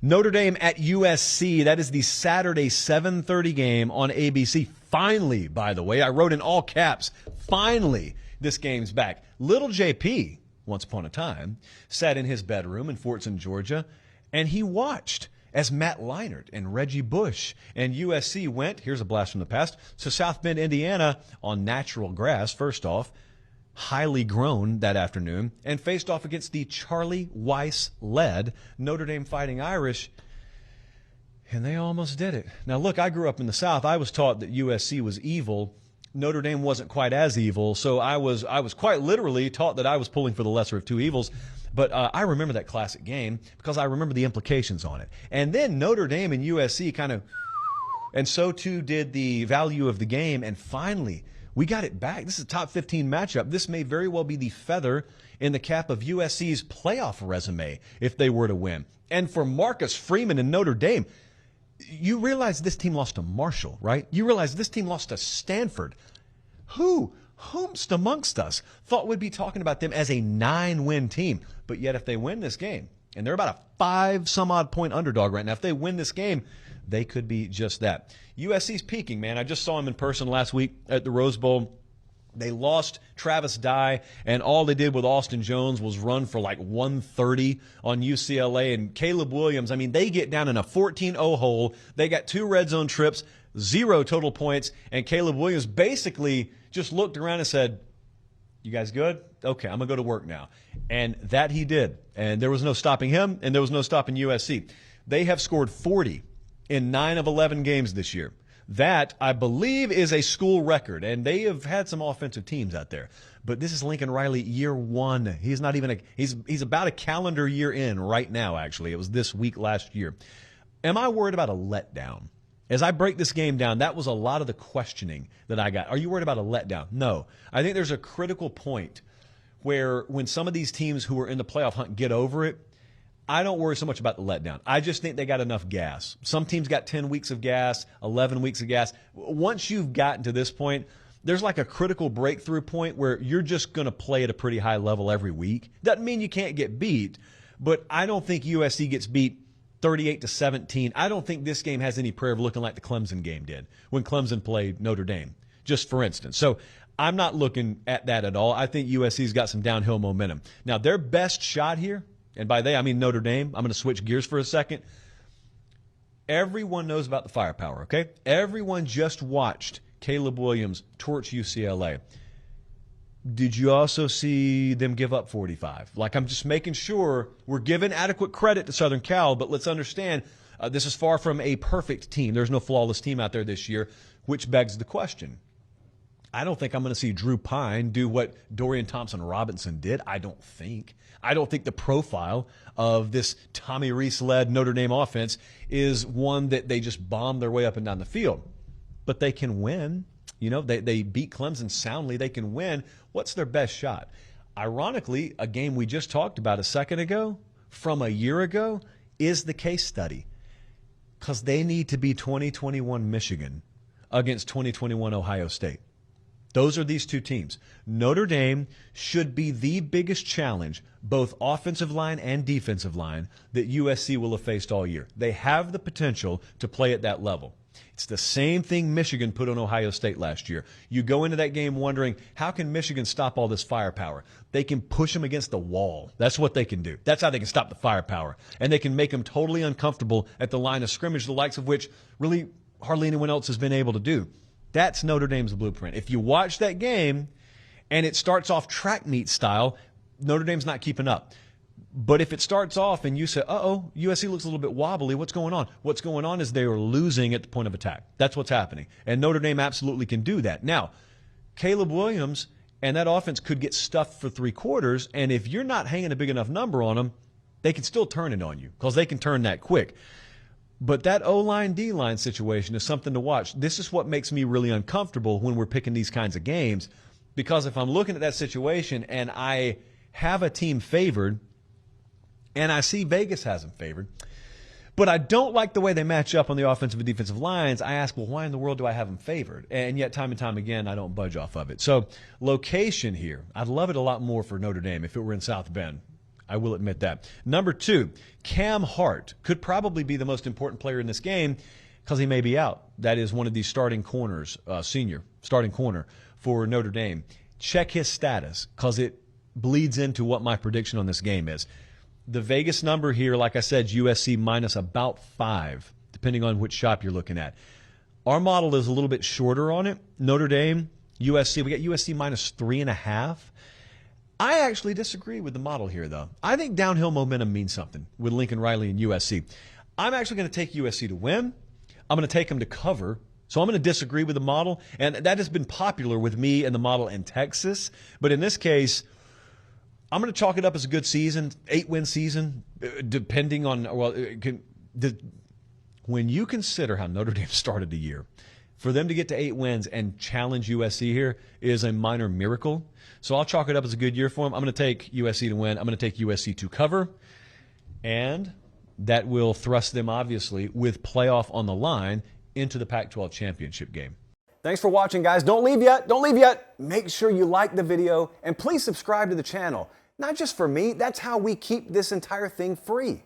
Notre Dame at USC. That is the Saturday 7:30 game on ABC. Finally, by the way, I wrote in all caps, finally, this game's back. Little JP, once upon a time, sat in his bedroom in Fortson, Georgia, and he watched as Matt Leinart and Reggie Bush and USC went, here's a blast from the past, to South Bend, Indiana on natural grass, first off, highly grown that afternoon, and faced off against the Charlie Weiss-led Notre Dame Fighting Irish, and they almost did it. Now, look, I grew up in the South. I was taught that USC was evil. Notre Dame wasn't quite as evil, so I was quite literally taught that I was pulling for the lesser of two evils. But I remember that classic game because I remember the implications on it. And then Notre Dame and USC kind of, and so too did the value of the game. And finally, we got it back. This is a top 15 matchup. This may very well be the feather in the cap of USC's playoff resume if they were to win. And for Marcus Freeman and Notre Dame, you realize this team lost to Marshall, right? You realize this team lost to Stanford. Whomst amongst us thought we'd be talking about them as a 9-win team? But yet if they win this game, and they're about a 5-some-odd point underdog right now, if they win this game, they could be just that. USC's peaking, man. I just saw him in person last week at the Rose Bowl. They lost Travis Dye, and all they did with Austin Jones was run for like 130 on UCLA. And Caleb Williams, I mean, they get down in a 14-0 hole. They got 2 red zone trips, 0 total points, and Caleb Williams basically just looked around and said, "You guys good? Okay, I'm going to go to work now." And that he did. And there was no stopping him, and there was no stopping USC. They have scored 40 in 9 of 11 games this year. That, I believe, is a school record, and they have had some offensive teams out there. But this is Lincoln Riley year 1. He's not even he's about a calendar year in right now, actually. It was this week last year. Am I worried about a letdown? As I break this game down, that was a lot of the questioning that I got. Are you worried about a letdown? No. I think there's a critical point where when some of these teams who are in the playoff hunt get over it, I don't worry so much about the letdown. I just think they got enough gas. Some teams got 10 weeks of gas, 11 weeks of gas. Once you've gotten to this point, there's like a critical breakthrough point where you're just going to play at a pretty high level every week. Doesn't mean you can't get beat, but I don't think USC gets beat 38-17. I don't think this game has any prayer of looking like the Clemson game did when Clemson played Notre Dame, just for instance. So I'm not looking at that at all. I think USC's got some downhill momentum. Now, their best shot here, and by they I mean Notre Dame. I'm going to switch gears for a second. Everyone knows about the firepower, okay? Everyone just watched Caleb Williams torch UCLA. Did you also see them give up 45? Like, I'm just making sure we're giving adequate credit to Southern Cal, but let's understand this is far from a perfect team. There's no flawless team out there this year, which begs the question. I don't think I'm going to see Drew Pine do what Dorian Thompson-Robinson did. I don't think the profile of this Tommy Rees-led Notre Dame offense is one that they just bomb their way up and down the field. But they can win. You know, they beat Clemson soundly. They can win. What's their best shot? Ironically, a game we just talked about a second ago from a year ago is the case study, because they need to be 2021 Michigan against 2021 Ohio State. Those are these two teams. Notre Dame should be the biggest challenge, both offensive line and defensive line, that USC will have faced all year. They have the potential to play at that level. It's the same thing Michigan put on Ohio State last year. You go into that game wondering, how can Michigan stop all this firepower? They can push them against the wall. That's what they can do. That's how they can stop the firepower. And they can make them totally uncomfortable at the line of scrimmage, the likes of which really hardly anyone else has been able to do. That's Notre Dame's blueprint. If you watch that game and it starts off track meet style, Notre Dame's not keeping up. But if it starts off and you say, uh-oh, USC looks a little bit wobbly, what's going on? What's going on is they are losing at the point of attack. That's what's happening. And Notre Dame absolutely can do that. Now, Caleb Williams and that offense could get stuffed for 3 quarters, and if you're not hanging a big enough number on them, they can still turn it on you because they can turn that quick. But that O-line, D-line situation is something to watch. This is what makes me really uncomfortable when we're picking these kinds of games, because if I'm looking at that situation and I have a team favored, and I see Vegas has them favored, but I don't like the way they match up on the offensive and defensive lines, I ask, well, why in the world do I have them favored? And yet time and time again, I don't budge off of it. So location here, I'd love it a lot more for Notre Dame if it were in South Bend. I will admit that. Number 2, Cam Hart could probably be the most important player in this game because he may be out. That is one of these starting corners, senior starting corner for Notre Dame. Check his status because it bleeds into what my prediction on this game is. The Vegas number here, like I said, is USC minus about 5, depending on which shop you're looking at. Our model is a little bit shorter on it. Notre Dame, USC, we got USC minus 3.5. I actually disagree with the model here, though. I think downhill momentum means something with Lincoln Riley and USC. I'm actually going to take USC to win. I'm going to take them to cover. So I'm going to disagree with the model. And that has been popular with me and the model in Texas. But in this case, I'm going to chalk it up as a good season, 8-win season, depending on, when you consider how Notre Dame started the year, for them to get to 8 wins and challenge USC here is a minor miracle. So I'll chalk it up as a good year for them. I'm going to take USC to win. I'm going to take USC to cover. And that will thrust them, obviously, with playoff on the line into the Pac-12 championship game. Thanks for watching, guys. Don't leave yet. Don't leave yet. Make sure you like the video and please subscribe to the channel. Not just for me. That's how we keep this entire thing free.